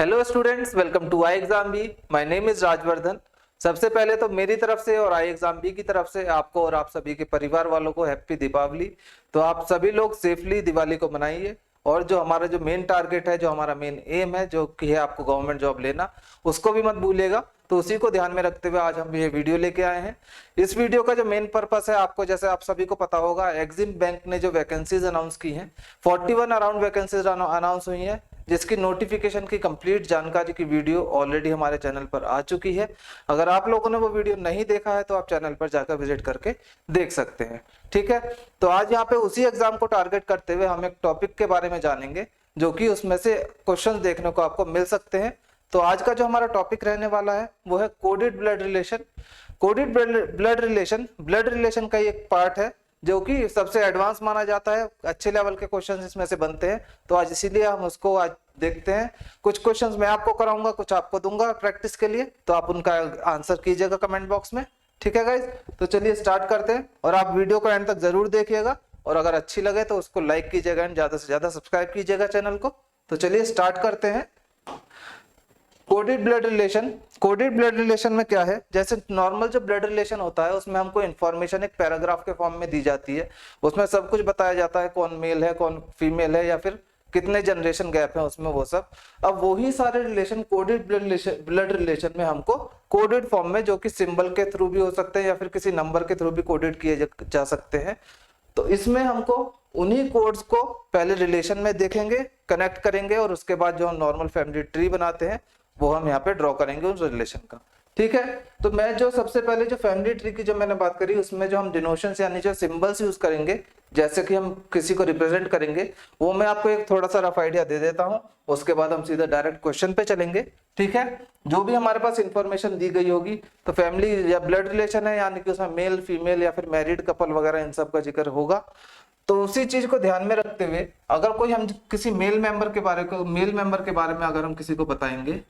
Hello students, welcome to I exam B. My name is Rajvardhan. सबसे पहले तो मेरी तरफ से और आई एग्जाम बी की तरफ से आपको और आप सभी के परिवार वालों को हैप्पी दीपावली। तो आप सभी लोग सेफली दिवाली को मनाइए और जो हमारा जो मेन टारगेट है, जो हमारा मेन एम है, जो कि है आपको गवर्नमेंट जॉब लेना, उसको भी मत भूलिएगा। तो उसी को ध्यान में रखते हुए आज हम ये वीडियो लेके आए हैं। इस वीडियो का जो मेन पर्पस है, आपको जैसे आप सभी को पता होगा, एग्जिम बैंक ने जो वैकेंसीज अनाउंस की हैं, 41 अराउंड वैकेंसीज अनाउंस हुई हैं, जिसकी नोटिफिकेशन की कंप्लीट जानकारी की वीडियो ऑलरेडी हमारे चैनल पर आ चुकी है। अगर आप लोगों ने वो वीडियो नहीं देखा है तो आप चैनल पर जाकर विजिट करके देख सकते हैं। ठीक है, तो आज यहाँ पे उसी एग्जाम को टारगेट करते हुए हम एक टॉपिक के बारे में जानेंगे, जो कि उसमें से क्वेश्चंस देखने को आपको मिल सकते हैं। तो आज का जो हमारा टॉपिक रहने वाला है वो है coded blood relation. Coded blood relation का एक पार्ट है जो कि सबसे एडवांस माना जाता है। अच्छे लेवल के क्वेश्चंस इसमें से बनते हैं, तो आज इसीलिए हम उसको आज देखते हैं। कुछ क्वेश्चंस मैं आपको कराऊंगा, कुछ आपको दूंगा प्रैक्टिस के लिए, तो आप उनका आंसर कीजिएगा कमेंट बॉक्स में। ठीक है गाइज, तो चलिए स्टार्ट करते हैं और आप वीडियो को एंड तक जरूर देखिएगा और अगर अच्छी लगे तो उसको लाइक कीजिएगा एंड ज्यादा से ज्यादा सब्सक्राइब कीजिएगा चैनल को। तो चलिए स्टार्ट करते हैं। कोडेड ब्लड रिलेशन में क्या है, जैसे नॉर्मल जो ब्लड रिलेशन होता है उसमें हमको इन्फॉर्मेशन एक पैराग्राफ के फॉर्म में दी जाती है। उसमें सब कुछ बताया जाता है, कौन मेल है कौन फीमेल है या फिर कितने जनरेशन गैप है उसमें, वो सब। अब वही सारे रिलेशन कोडेड ब्लड रिलेशन में हमको कोडेड फॉर्म में, जो कि सिंबल के थ्रू भी हो सकते हैं या फिर किसी नंबर के थ्रू भी कोडेड किए जा सकते हैं। तो इसमें हमको उन्हीं कोड्स को पहले रिलेशन में देखेंगे, कनेक्ट करेंगे और उसके बाद जो हम नॉर्मल फैमिली ट्री बनाते हैं वो हम यहाँ पे ड्रॉ करेंगे उस रिलेशन का। ठीक है, तो मैं जो सबसे पहले जो फैमिली ट्री की जो मैंने बात करी, उसमें जो हम डिनोशंस यानी जो सिंबल्स यूज करेंगे, जैसे कि हम किसी को रिप्रेजेंट करेंगे, वो मैं आपको एक थोड़ा सा रफ आइडिया दे देता हूँ। उसके बाद हम सीधा डायरेक्ट क्वेश्चन पे चलेंगे। ठीक है, जो भी हमारे पास इंफॉर्मेशन दी गई होगी, तो फैमिली या ब्लड रिलेशन है यानी कि उसमें मेल फीमेल या फिर मैरिड कपल वगैरह इन सब का जिक्र होगा। तो उसी चीज को ध्यान में रखते हुए अगर कोई हम किसी मेल मेंबर के बारे में अगर हम किसी को बताएंगे,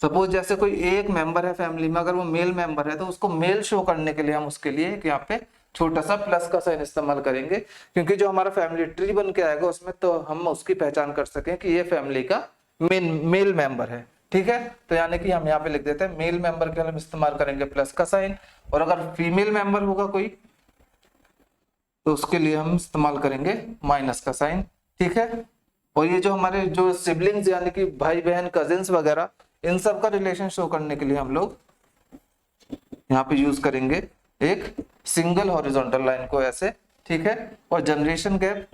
सपोज जैसे कोई एक मेंबर है फैमिली में, अगर वो मेल मेंबर है तो उसको मेल शो करने के लिए हम उसके लिए एक यहाँ पे छोटा सा प्लस का साइन इस्तेमाल करेंगे, क्योंकि जो हमारा फैमिली ट्री बन के आएगा उसमें तो हम उसकी पहचान कर सकें कि ये फैमिली का मेल मेंबर है। ठीक है, तो यानी कि हम यहाँ पे लिख देते हैं मेल मेंबर के लिए हम इस्तेमाल करेंगे प्लस का साइन, और अगर फीमेल मेंबर होगा कोई तो उसके लिए हम इस्तेमाल करेंगे माइनस का साइन। ठीक है, और ये जो हमारे जो सिबलिंग्स यानी कि भाई बहन कजिन्स वगैरह, इन सब का रिलेशन शो करने के लिए हम लोग यहाँ पे यूज करेंगे एक सिंगल हॉरिजॉन्टल लाइन को ऐसे। ठीक है, और जनरेशन गैप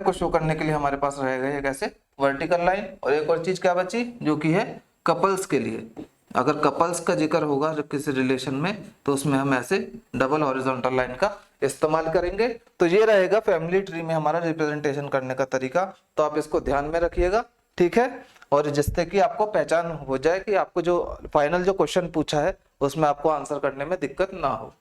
को शो करने के लिए हमारे पास रहेगा एक ऐसे वर्टिकल लाइन। और एक और चीज क्या बची, जो कि है कपल्स के लिए, अगर कपल्स का जिक्र होगा किसी रिलेशन में तो उसमें हम ऐसे डबल हॉरिजॉन्टल लाइन का इस्तेमाल करेंगे। तो ये रहेगा फैमिली ट्री में हमारा रिप्रेजेंटेशन करने का तरीका। तो आप इसको ध्यान में रखिएगा। ठीक है, और जिससे कि आपको पहचान हो जाए कि आपको जो फाइनल जो क्वेश्चन पूछा है उसमें आपको आंसर करने में दिक्कत ना हो।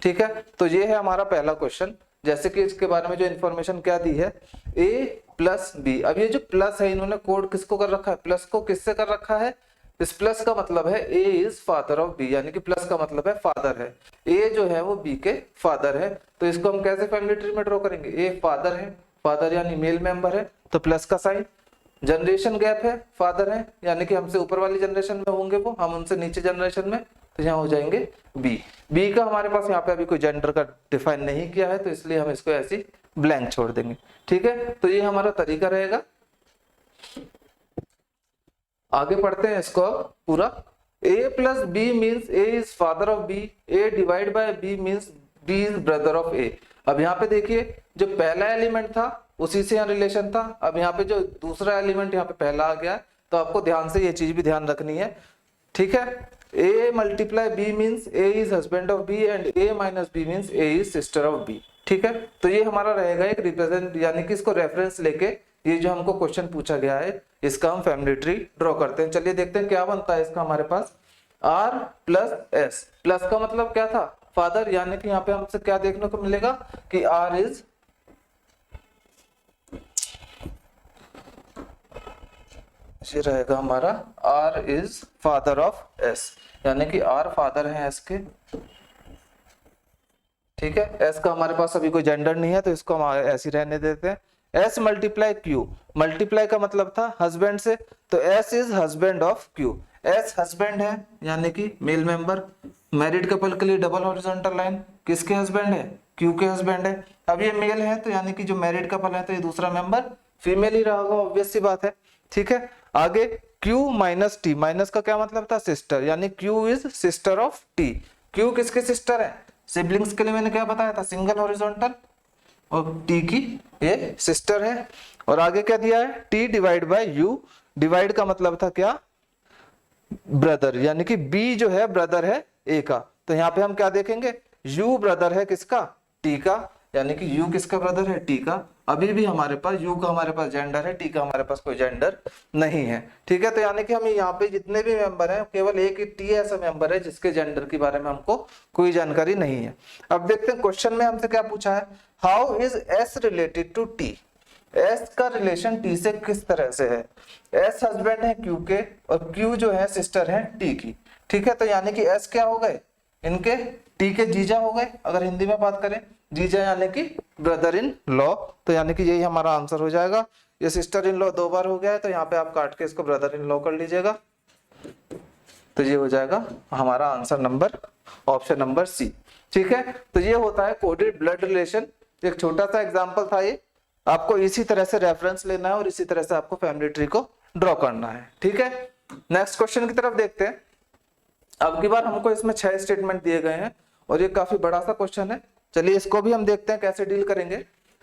ठीक है, तो ये है हमारा पहला क्वेश्चन। जैसे कि इसके बारे में जो इन्फॉर्मेशन क्या दी है, ए प्लस बी। अब ये जो प्लस है, इन्होंने कोड किसको कर रखा है, प्लस को किससे कर रखा है। इस प्लस का मतलब है A is father of B, यानी कि प्लस का मतलब है फादर है, ए जो है वो बी के फादर है। तो इसको हम कैसे फैमिली ट्री में ड्रॉ करेंगे, ए फादर है, फादर यानी मेल मेंबर है तो प्लस का साइन। जनरेशन गैप है, फादर है यानी कि हमसे ऊपर वाली जनरेशन में होंगे वो, हम उनसे नीचे जनरेशन में, तो यहाँ हो जाएंगे बी। बी का हमारे पास यहाँ पे अभी कोई जेंडर का डिफाइन नहीं किया है, तो इसलिए हम इसको ऐसी ब्लैंक छोड़ देंगे। ठीक है, तो ये हमारा तरीका रहेगा। आगे पढ़ते हैं इसको अब पूरा। a plus B means a is father of b, a divide by b means b is brother of a। अब यहाँ पे देखिए, जो पहला एलिमेंट था उसी से यहाँ रिलेशन था। अब यहाँ पे जो दूसरा एलिमेंट यहाँ पे पहला आ गया, तो आपको ध्यान से ये चीज भी ध्यान रखनी है। ठीक है, a multiply b means a is husband of b and a minus b means a is sister of b। ठीक है, तो ये हमारा रहेगा एक रिप्रेजेंट, यानी कि इसको रेफरेंस लेके ये जो हमको क्वेश्चन पूछा गया है इसका हम फैमिली ट्री ड्रॉ करते हैं। चलिए देखते हैं क्या बनता है इसका हमारे पास। r प्लस s, प्लस का मतलब क्या था, फादर, यानी कि यहाँ पे हमसे क्या देखने को मिलेगा कि r इज ये रहेगा हमारा r is father of s, यानी कि r फादर है s के। ठीक है, s का हमारे पास अभी कोई जेंडर नहीं है तो इसको हम ऐसे रहने देते हैं। एस मल्टीप्लाई क्यू, मल्टीप्लाई का मतलब था हस्बैंड से, तो S is husband of Q. S husband है यानी कि मेल मेंबर, मैरिड कपल के लिए डबल हॉरिजॉन्टल लाइन किसके हस्बैंड है, क्यू के हस्बैंड है। अब ये मेल है तो यानी कि जो मैरिड कपल है तो ये दूसरा मेंबर फीमेल ही रहा होगा, ऑब्वियस सी बात है। ठीक है, आगे क्यू माइनस टी, माइनस का क्या मतलब था, सिस्टर, यानी Q is sister of T. Q किसके सिस्टर है, सिबलिंग्स के लिए मैंने क्या बताया था, सिंगल हॉरिजॉन्टल, और टी की ये सिस्टर है। और आगे क्या दिया है, T divide by you, divide का मतलब था क्या, ब्रदर, यानी कि बी जो है ब्रदर है ए का, तो यहाँ पे हम क्या देखेंगे, यू ब्रदर है किसका, टी का, यानी कि यू किसका ब्रदर है, टी का। अभी भी हमारे पास यू का हमारे पास जेंडर है, टी का हमारे पास कोई जेंडर नहीं है। ठीक है, तो यानी कि हम यहाँ पे जितने भी मेंबर हैं केवल एक ही टी ऐसा मेंबर है जिसके जेंडर के बारे में हमको कोई जानकारी नहीं है। अब देखते हैं क्वेश्चन में हमसे क्या पूछा है, how is S related to T, S का रिलेशन टी से किस तरह से है। एस हस्बैंड है क्यू के और क्यू जो है सिस्टर है टी की। ठीक है, तो यानी कि एस क्या हो गए, इनके टी के जीजा हो गए, अगर हिंदी में बात करें जीजा यानी कि ब्रदर इन लॉ, तो यानी कि यही हमारा आंसर हो जाएगा। ये सिस्टर इन लॉ दो बार हो गया है तो यहाँ पे आप काट के इसको ब्रदर इन लॉ कर लीजिएगा, तो ये हो जाएगा हमारा answer number, option number C. ठीक है, तो ये होता है कोडेड ब्लड रिलेशन। एक छोटा सा एग्जांपल था ये, आपको इसी तरह से रेफरेंस लेना है और इसी तरह से आपको फैमिली ट्री को ड्रॉ करना है। ठीक है, नेक्स्ट क्वेश्चन की तरफ देखते हैं। अब की बार हमको इसमें 6 स्टेटमेंट दिए गए हैं और ये काफी बड़ा सा क्वेश्चन है। चलिए इसको भी हम देखते हैं कैसे डील करेंगे।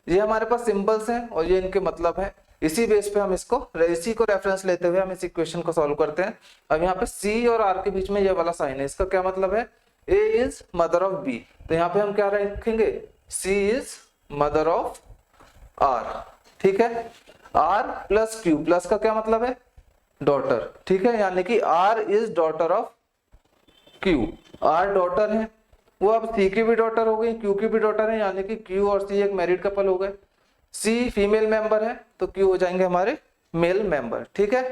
ये हमारे पास सिंबल्स हैं और ये इनके मतलब है, इसी बेस पे हम इसी को रेफरेंस लेते हुए हम इस इक्वेशन को सॉल्व करते हैं। अब यहाँ पे सी और आर के बीच में ये वाला साइन है, इसका क्या मतलब है, A is mother of B, तो यहाँ पे हम क्या रखेंगे, सी इज मदर ऑफ आर। ठीक है, आर प्लस क्यू, प्लस का क्या मतलब है, डॉटर। ठीक है, यानी कि R is daughter of Q, R daughter है, वो अब सी की भी डॉटर हो गई, क्यू की भी डॉटर है, यानी कि क्यू और सी एक मैरिड कपल हो गए। सी फीमेल मेंबर है तो क्यू हो जाएंगे हमारे मेल मेंबर। ठीक है,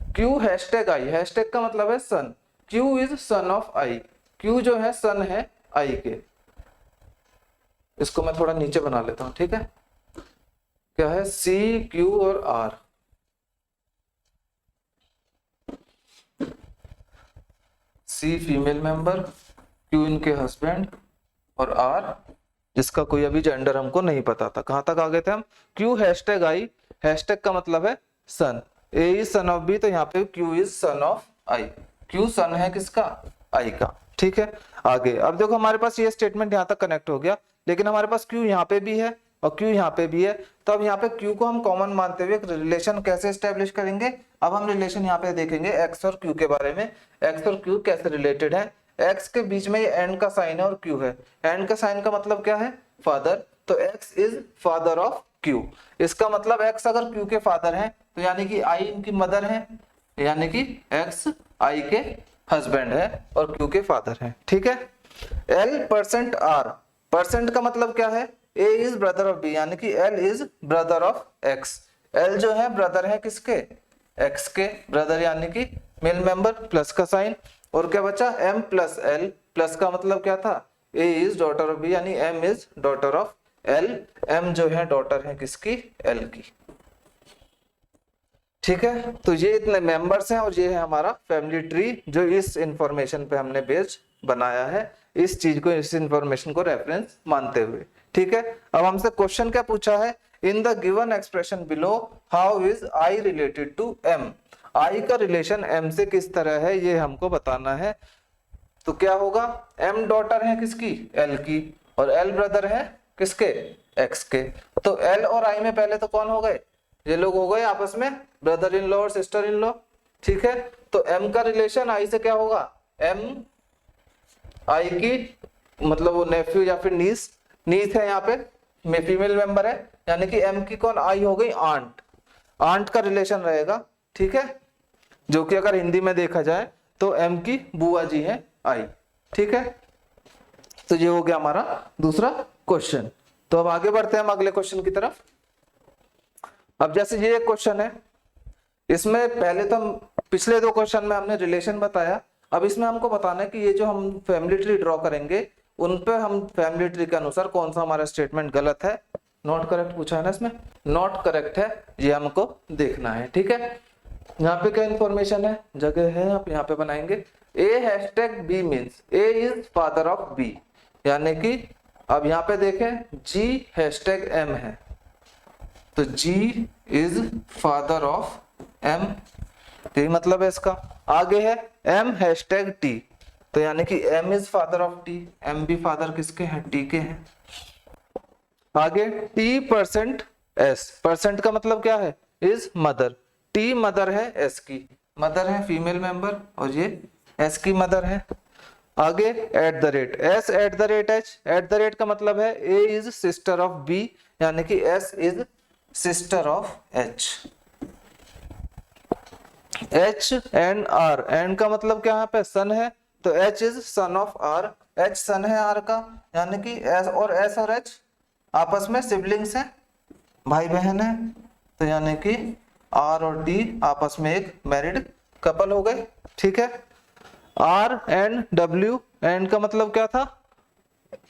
क्यू हैशटैग आई, हैशटैग का मतलब है son, Q is son of I, Q जो है सन है आई के। इसको मैं थोड़ा नीचे बना लेता हूं। ठीक है, क्या है, सी क्यू और R, C female member, Q इनके हस्बैंड और आर जिसका कोई अभी जेंडर हमको नहीं पता था। कहां तक आ गए थे हम, क्यू हैशटैग आई, हैशटैग का मतलब है son, A is son of B, तो यहाँ पे Q is son of I, Q son है किसका, आई का। ठीक है, आगे अब देखो हमारे पास ये स्टेटमेंट यहाँ तक कनेक्ट हो गया, लेकिन हमारे पास क्यू यहाँ पे भी है और क्यू यहाँ पे भी है, तो अब यहाँ पे क्यू को हम कॉमन मानते हुए एक रिलेशन कैसे एस्टेब्लिश करेंगे। अब हम रिलेशन यहाँ पे देखेंगे एक्स और क्यू के बारे में, एक्स और क्यू कैसे रिलेटेड है। एक्स के बीच में ये एंड का साइन है और क्यू है, एंड का साइन का मतलब क्या है, फादर, तो x is father of Q. इसका मतलब एक्स अगर क्यू के फादर हैं तो यानी कि आई इनकी मदर है, यानी कि एक्स आई के हस्बैंड है और क्यू के फादर है। ठीक है, एल परसेंट आर, परसेंट का मतलब क्या है, A is brother of B, यानी कि L is brother of x. L जो है ब्रदर है किसके, एक्स के, ब्रदर यानी कि मेल मेंबर, प्लस का साइन, और क्या बचा, एम प्लस एल, प्लस का मतलब क्या था, A is daughter of B, यानी M is daughter of L, M जो है डॉटर है किसकी, एल की। ठीक है, तो ये इतने मेंबर्स हैं और ये है हमारा फैमिली ट्री जो इस इंफॉर्मेशन पे हमने बेस्ड बनाया है, इस चीज को, इस इंफॉर्मेशन को रेफरेंस मानते हुए। ठीक है, अब हमसे क्वेश्चन क्या पूछा है, in the given expression below how is I related to M, I का रिलेशन एम से किस तरह है ये हमको बताना है। तो क्या होगा, एम डॉटर है किसकी, एल की, और एल ब्रदर है किसके, एक्स के, तो एल और आई में पहले तो कौन हो गए, ये लोग हो गए आपस में ब्रदर इन लॉ और सिस्टर इन लॉ। ठीक है, तो एम का रिलेशन आई से क्या होगा, एम आई की मतलब वो नेफ्यू या फिर नीस, नीस है यहाँ पे फीमेल मेंबर है, यानी कि एम की कौन आई हो गई, आंट, आंट का रिलेशन रहेगा। ठीक है, जो कि अगर हिंदी में देखा जाए तो एम की बुआ जी है आई। ठीक है, तो ये हो गया हमारा दूसरा क्वेश्चन। तो अब आगे बढ़ते हैं हम अगले क्वेश्चन की तरफ। अब जैसे ये एक क्वेश्चन है, इसमें पहले तो हम पिछले 2 क्वेश्चन में हमने रिलेशन बताया, अब इसमें हमको बताना है कि ये जो हम फैमिली ट्री ड्रॉ करेंगे उन पे हम फैमिली ट्री के अनुसार कौन सा हमारा स्टेटमेंट गलत है नॉट करेक्ट पूछा है ना इसमें, नॉट करेक्ट है, ये हमको देखना है। ठीक है, यहाँ पे क्या इंफॉर्मेशन है, जगह है, आप यहाँ पे बनाएंगे A hashtag B means A is father of B, यानी कि अब यहाँ पे देखें जी हैशटैग एम है, तो जी इज फादर ऑफ एम, यही मतलब है इसका। आगे है एम हैशटैग टी, तो यानी कि M is father of T, M भी फादर किसके हैं, टी के हैं। आगे टी परसेंट एस, परसेंट का मतलब क्या है, इज मदर, टी मदर है एस की, मदर है फीमेल मेंबर और ये एस की मदर है। आगे at the rate S at the rate H, at the rate का मतलब है A is sister of B, यानी कि S is sister of H. H and R, and का मतलब क्या यहाँ पे सन है, तो H is son of R, H son है आर का, यानी कि एस और एच आपस में सिबलिंग्स हैं, भाई बहन है, तो यानी कि आर और टी आपस में एक मैरिड कपल हो गए। ठीक है, आर एंड डब्ल्यू, एंड का मतलब क्या था,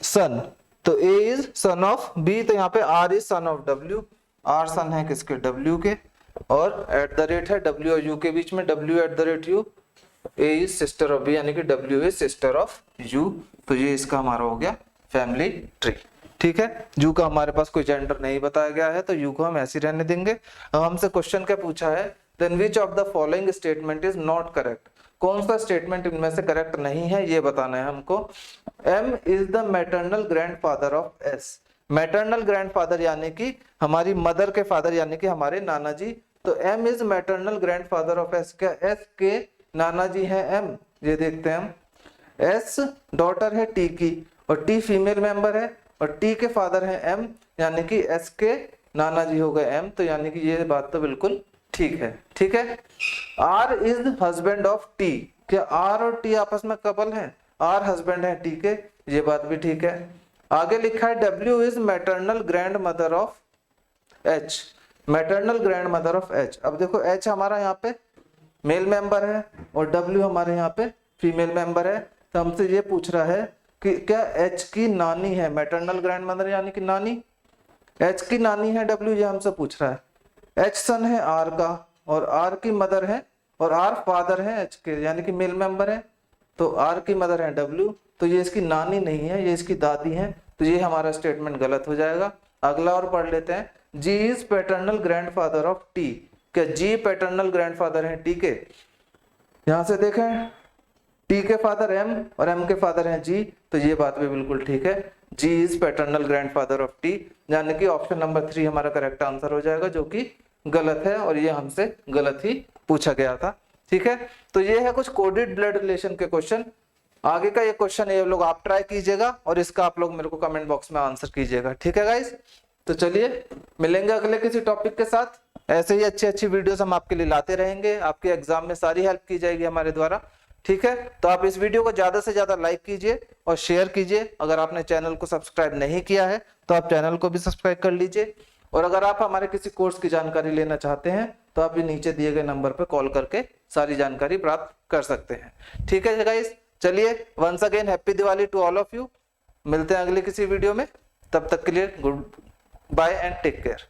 सन, तो A is son of B, तो यहाँ पे R is son of W, R son है किसके, डब्ल्यू के, और एट द रेट है डब्ल्यू और यू के बीच में, W at the rate U, A is sister of B, यानी कि W is sister of U, तो ये इसका हमारा हो गया फैमिली ट्री। ठीक है, यू का हमारे पास कोई जेंडर नहीं बताया गया है, तो यू को हम ऐसे ही रहने देंगे। अब हमसे क्वेश्चन क्या पूछा है, then which of the following statement is not correct, कौन सा स्टेटमेंट इनमें से करेक्ट नहीं है ये बताना है हमको। M is the maternal grandfather of S, maternal grandfather यानी कि हमारी मदर के फादर, यानी कि हमारे नाना जी, तो M is maternal grandfather of S, क्या एस के नाना जी हैं एम, ये देखते हैं हम। एस डॉटर है टी की और टी फीमेल मेंबर है और टी के फादर है एम, यानी कि एस के नाना जी हो गए एम, तो यानी कि ये बात तो बिल्कुल ठीक है। ठीक है, R is husband of T, क्या आर और टी आपस में कपल हैं, आर हस्बैंड है टी के, ये बात भी ठीक है। आगे लिखा है W is maternal grand mother of H, maternal grand mother of H, अब देखो एच हमारा यहाँ पे मेल मेंबर है और डब्ल्यू हमारे यहाँ पे फीमेल मेंबर है, तो हमसे ये पूछ रहा है कि क्या एच की नानी है, मैटरनल ग्रैंड मदर यानी कि नानी, एच की नानी है डब्ल्यू, ये हमसे पूछ रहा है। एच सन है आर का और आर की मदर है और आर फादर है एच के, यानी कि मेल मेंबर है, तो आर की मदर है डब्ल्यू, तो ये इसकी नानी नहीं है, ये इसकी दादी है, तो ये हमारा स्टेटमेंट गलत हो जाएगा। अगला और पढ़ लेते हैं, G is paternal grandfather of T, क्या जी पैटर्नल ग्रैंडफादर है टी के, यहां से देखें टी के फादर एम और एम के फादर हैं जी, तो ये बात भी बिल्कुल ठीक है, G is paternal grandfather of T, यानी कि ऑप्शन नंबर 3 हमारा करेक्ट आंसर हो जाएगा, जो कि गलत है और ये हमसे गलत ही पूछा गया था। ठीक है, तो ये है कुछ कोडेड ब्लड रिलेशन के क्वेश्चन। आगे का ये क्वेश्चन ये लोग आप ट्राई कीजिएगा और इसका आप लोग मेरे को कमेंट बॉक्स में आंसर कीजिएगा। ठीक है गाइस, तो चलिए मिलेंगे अगले किसी टॉपिक के साथ, ऐसे ही अच्छी अच्छी वीडियोस हम आपके लिए लाते रहेंगे, आपके एग्जाम में सारी हेल्प की जाएगी हमारे द्वारा। ठीक है, तो आप इस वीडियो को ज्यादा से ज्यादा लाइक कीजिए और शेयर कीजिए। अगर आपने चैनल को सब्सक्राइब नहीं किया है तो आप चैनल को भी सब्सक्राइब कर लीजिए, और अगर आप हमारे किसी कोर्स की जानकारी लेना चाहते हैं तो आप नीचे दिए गए नंबर पर कॉल करके सारी जानकारी प्राप्त कर सकते हैं। ठीक है गाइस, चलिए once again happy Diwali to all of you, मिलते हैं अगले किसी वीडियो में, तब तक के लिए goodbye and take care.